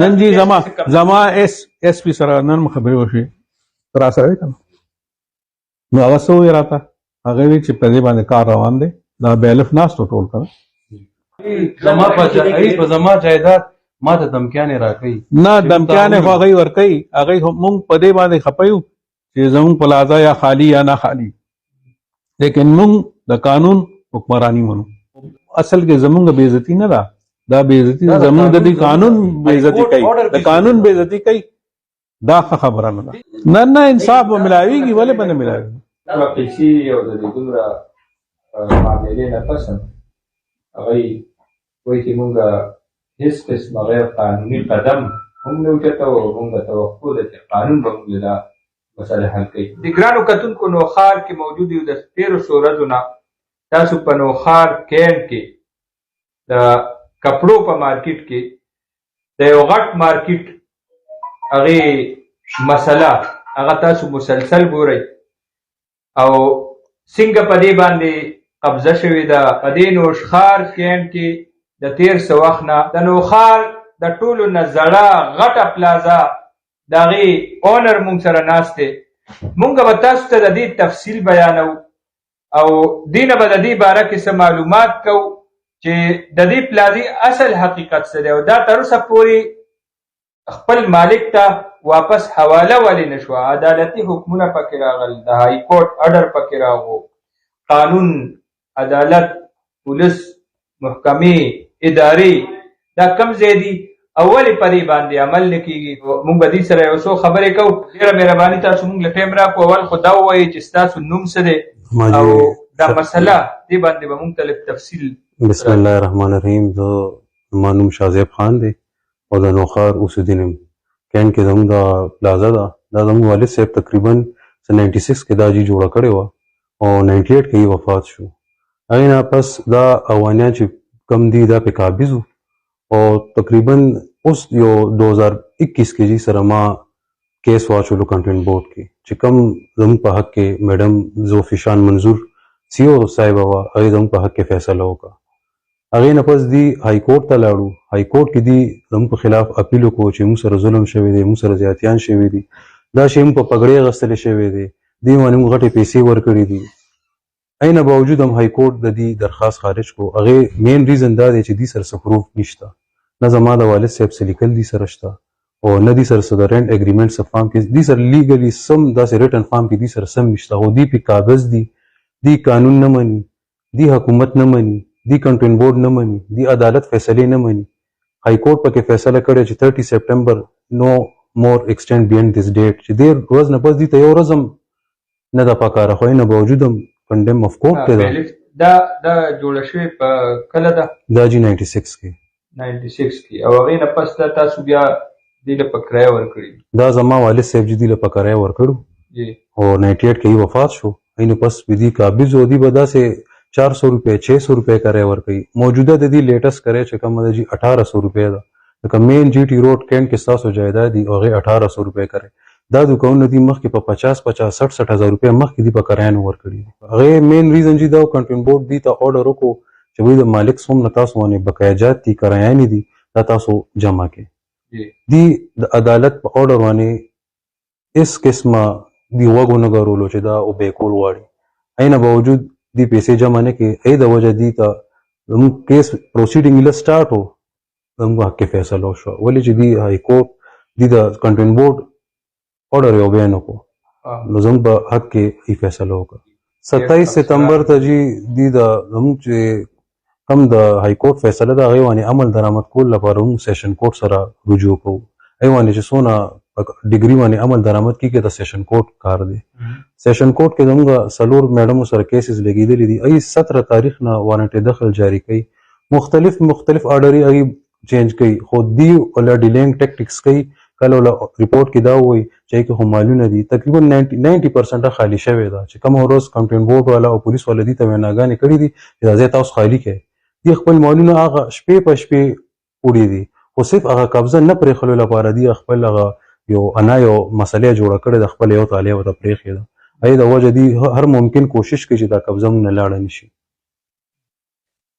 نن جی زما اس پی سره نن خبرې وشوې را سره کنه نو هغه څه وایي راته هغه وی چې په دې باندې کار روان دی دا بیلف ناستو ټول کړه زما جایداد ما ته دمکیانې راکوي نه دمکیانې خو هغوی ورکوي هغوی مونږ په دې باندې خپه یو چې زمونږ پلازا یا خالی یا نه خالی لیکن مونږ د قانون حکمرانی منو اصل کې زمونږ بې عزتي نه ده دا بې عزتي زمونږ د دې قانون بې عزتي کوي د قانون بې عزتي کوي دا ښه خبره نه ده نه انصاف به ملاویږي ولې به نه ملاویږي پیسې او د دې دومره معاملې نه پس هغوی وایي چې مونږ هیڅ قسمه غیر قانوني قدم هم نه اوچتوو مونږ توقع ده چې قانون به مونږ دا مسله حل کوي. د ګرانو کتونکو نوښار کې موجود یو د 1300 ورځو نه تاسو په نوښار کیمپ کې د کپړو په مارکیټ کې د یو غټ مارکیټ هغې مسله هغه تاسو مسلسل ګورئ او څنګه په دې باندې قبضه شوې ده. په دې نوښار کیمپ کې د 1300 وخت نه د نوښار د ټولو نه زړه غټه پلازا د هغې اونر مونږ سره ناست دی. مونږ به تاسو ته د دې تفصیل بیانو او دې نه به د دې باره کې څه معلومات کوو چې د دې پلازې اصل حقیقت څه دی او دا تر اوسه پورې خپل مالک ته واپس حواله ولې نه شوه. عدالتي حکمونه پکې راغل د های کورټ اډر پکې راغو قانون عدالت پولیس محکمې ادارې دا کم ځای دي او ولې په دې باندې عمل نه کېږي. موږ به دې سره یو څو خبرې کوو. ډېره مهرباني تاسو موږ له ټایم راکړو. اول خو دا ووایئ چې ستاسو نوم څه دی او دا مسله دې باندې به موږ ته لږ تفصیل. بسم الله الرحمن الرحیم. زما نوم شاهزیب خان دی او د نوښار اوسېدونکی یم. کین کې زموږ دا پلازا ده دا زموږ والد صاحب تقریبا 96 کې دا جي جوړه کړې وه او 98 کې یې وفات شو. هغې نه پس دا افغانیان چې کم دي دا پې قابض وو او تقریبا اوس یو 2021 کې جي سره ما کیس واچولو کنټینټ بورډ کې چې کم زموږ په حق کې میډم زوفیشان منظور سی او صاحبه وه هغې زموږ په حق کې فیصله وکړه. هغې نه پس دی های کورټ ته لاړو. های کورټ کې دی زموږ په خلاف اپیل وکړو چې موږ سره ظلم شوی دی موږ سره زیاتیان شوي دي دا شی موږ په پګړۍ اخیستلی شوی دی دې باندې موږ غټې پیسې ورکړي دي. اینا باوجود هم های کورټ د دې درخواست خارج کو. هغې مین ریزن دا دی چې دې سره څه پروف نشته نه زما د والد صاحب څه لیکل دې سره شته او نه دې سره څه د رینټ اګریمنټ څه فارم کې دې سره لیګلي سم داسې ریټن فارم کې دې سره سم نشته خو دې پې کاغذ دي دې قانون نه مني دې حکومت نه مني دې کنټرول بورډ نه مني دې عدالت فیصلې نه مني. های کورټ پکې فیصله کړې چې 30 سپټمبر نو مور ایکسټینډ بیانډ دس ډیټ چې دې ورځ نه پس دې ته یو ورځ هم نه ده پکاره خو نه باوجود هم کنډم اف کورټ ته ده دا جوړه شوې په کله ده دا جي 96 کې 96 کې او هغې نه پس دا تاسو بیا دې له په کرایه ورکړي. دا زما والد صاحب جي دې له په کرایه ورکړو او 98 کې یې وفات شو. اینو پس به دې قابض و دې به داسې 400 روپۍ 600 روپۍ کرایه ورکوي. موجوده د دې لیټسټ کرایه چې کومه ده جي 1800 روپۍ ده لکه مین جي ټي روډ کینټ کې ستاسو جایداد دي او هغې 1800 روپۍ کرایه دا دوکانونه دي مخکې په 50 60 هزار روپۍ مخکې دي په کرایه نه ورکړي دي. هغې مین ریزن چې دا کنټرول بورډ دي ته اورډر وکړو چې وایي د مالک څومره تاسو باندې بقایجات دي کرایانې دي دا تاسو جمع کړئ. دي د عدالت په اورډر باندې هېڅ قسمه دي غوږ ونه ګرولو چې دا وبېکول غواړي. اینا باوجود دي پیسې جمع نه کړي. ای د وجه دي ته زموږ کیس پروسیډنګ ایله سټارټ و زموږ حق کې فیصله وشوه ولې چې دي های کورټ دي د کنټرول بورډ اورډر یو بیان وکړو نو زموږ په حق کې یې فیصله وکړه. 27 ستمبر ته جي دي د زموږ چې کم د های کورټ فیصله ده هغې باندې عمل درآمد کولو لپاره موږ سیشن کورټ سره رجوع کوو. هغې باندې چې څونه ډګري باندې عمل درآمد کېږي د سیشن کورټ کار دی. سیشن کورټ کې زموږ 4 میډمو سره کیسز لګېدلي دي. هغې 17 تاریخ نه وارنټ دخل جاري کوي مختلف هغې هغې چینج کوي خو دي ولا ډیلینګ ټیکټکس کوي. کله ولا ریپورټ کې دا وایي چې هغې کې خو مالونه دي تقریبا 90% خالي شوې ده چې کومه ورځ کنټرول بورډ والا او پولیس والا دي ته ویناګانې کړي دي چې دا ځای تاسو خالي کړئ. دي خپل مالونه هغه شپې په شپې وړي دي خو صرف هغه قبضه نه پرېښلو لپاره دي خپل هغه یو مسلې جوړه کړې ده خپل یو طالع ورته پرېښې ده. هغې د وجه دي هر ممکن کوشش کوي چې دا قبضه موږ نه لاړه نه شي.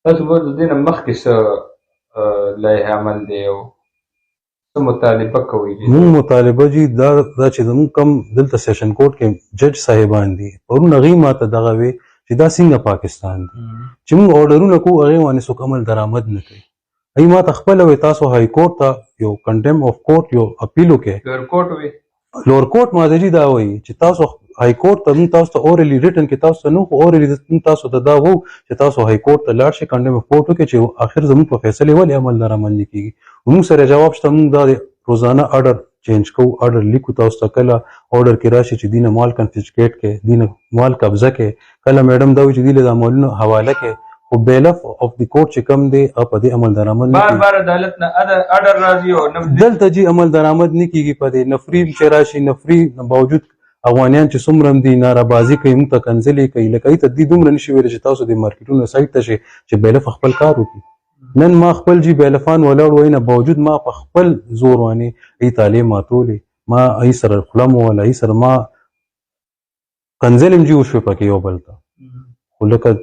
تاسو به د دې نه مخکې څه لایحه عمل دی او څه مطالبه کوي مونږ مطالبه جی دا چې زموږ کم دلته سیشن کورټ کې جج صاحبان دي پرون هغوی ماته دغه وی چې دا څنګه پاکستان دی چې مونږ اورډرونه کوو هغې باندې څوک عمل درآمد نه کوي هغوی ماته خپله وی تاسو های کورټ ته یو کنډیم آف کورټ یو اپیل وکړئ ګورکوټ وي لوور کورټ ماته جی دا وایي چې تاسو های کورټ ته مونږ تاسو ته اورلی ریټن کې تاسو ته نو خو اورلی مونږ تاسو ته دا وو چې تاسو های کورټ ته لاړ شئ کنډیم آف کورټ وکړئ چې آخر زموږ په فیصلې ولې عمل درآمد نه کېږي مونږ سره جواب شته مونږ دا روزانه اډر چینج کوو اډر لیکو تاسو ته کله اورډر کې راشي چې دینه مال کنفیسکیټ کې دینه مال قبضه کې کله میډم دا وایي چې دینه د مالونو حواله کې خو بیلف اف دی کورټ چې کم دی په دې عمل درآمد نه بار بار عدالت نه اډر راځي او نه دلته جی عمل درآمد نه کیږي په دې نفري چې راشي نفري باوجود افغانیان چې څومره دي نارابازي کوي موږ ته کنځلې کوي لکه ای ته دې دومره نشي ویلی چې تاسو د مارکیټونو سایټ ته شئ چې بیلف خپل کار وکړي نن ما خپل جی بیلفان ولاړ وای نه باوجود ما په خپل زور باندې ای تعلیم ماتولې ما ای سره خلم ولا ای سره ما کنځلم جی وشو پکې یو بل ته خو لکه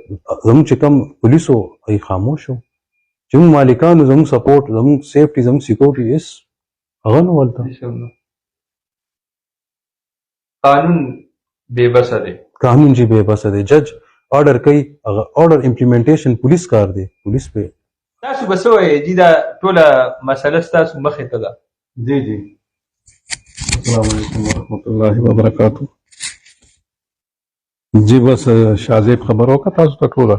زموږ چې کوم پولیسو ای خاموش وو چې موږ مالکانو زموږ سپورټ زموږ سیفټي زموږ سیکورټي هېڅ هغه نه ولته قانون بے بسه دی قانون جی بے بسه دی جج آرډر کوي هغه آرډر امپلیمنټیشن پولیس کار دی پولیس په تاسو به څه وایئ جی دا ټوله مسله ستاسو مخې ته ده جی جی السلام علیکم ورحمۃ اللہ وبرکاتہ جی بس شاهزیب خبر وکړه تاسو ته ټوله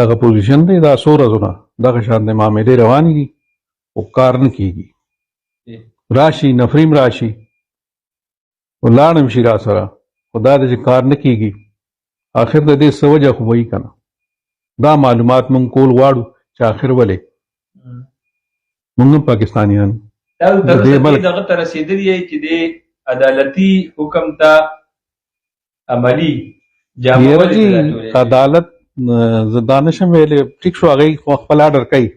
دغه پوزیشن دی دا څو ورځو نه دغه شان د معاملې روانې دي او کار نه کیږي راشي نفریم راشي ولاړم شي را سره خو دا د چې کار نه کیږي آخر د دې څه وجه خو وایي که نه دا معلومات مونږ کول غواړو چې آخر ولې مونږ هم پاکستانیان دغه ته رسېدلي یئ چې د عدالتي حکم ته عملي عدالت زه دا نشم ویلی ټیک شو هغوی خپل آرډر کوي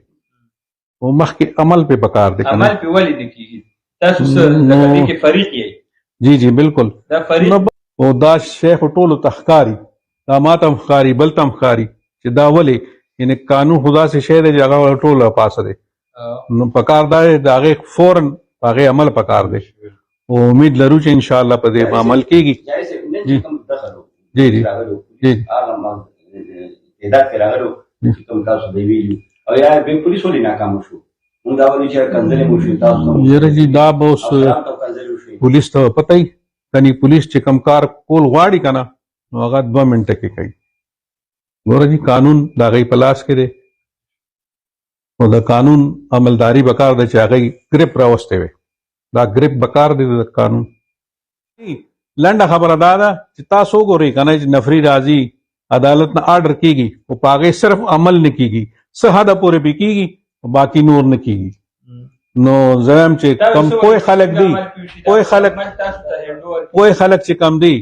خو مخکې عمل پې پکار دی عمل پې ولې نه کېږي تاسو څه دې کې فریق یئ جی جی بالکل دا فریق او دا شی خو ټولو ته ښکاري دا ما ته هم ښکاري بل ته هم ښکاري چې دا ولې یعنې قانون خو داسې شی دی چې هغه ټوله پاسه دی نو پکار دا دی د هغې فوراً په هغې عمل پکار دی او امید لرو چې انشاءالله په دې عمل کېږي جی جی جی جی یاره جی دا به اوس پولیس ته پته وي کني پولیس چې کوم کار کول غواړي که نه نو هغه 2 منټه کې کوي ګوره جی قانون د هغوی په لاس کې دی نو د قانون عملداري به کار دی چې هغوی ګریپ راوستی وي دا ګریپ به کار دی د قانون لنډه خبره دا ده چې تاسو وګورئ که نه چې نفري راځي عدالت نه آرډر کېږي خو په هغې صرف عمل نه کېږي څه حده پورې پې کېږي باقي نور نه کېږي نو زه وایم چې کم پوه خلک دي پوه خلک چې کم دي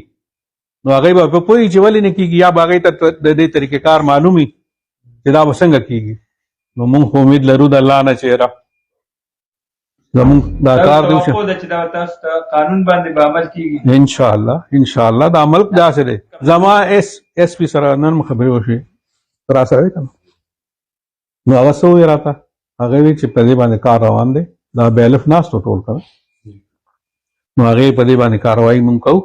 نو هغوی به پوهېږي چې ولې نه کېږي یا به هغوی ته د دې طریقې کار معلوم وي چې دا به څنګه کېږي نو موږ خو امید لرو د الله نه چې یاره زموږ دا کار دی چې دا تاسو ته قانون باندې به عمل کېږي انشاءالله دا عمل داسې دی زما ایس پي سره نن خبرې وشوې را سره که نه نو هغه څه وویل راته هغه وی چې په دې باندې کار روان دی دا بیلف ناستو ټول کړه نو هغې په دې باندې کاروایي مونږ کوو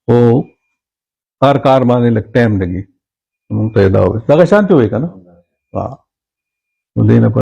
خو هر کار باندې لږ ټایم لګي مونږ ته یې دا وویل دغه شانتې ووایي که نه نو دې نه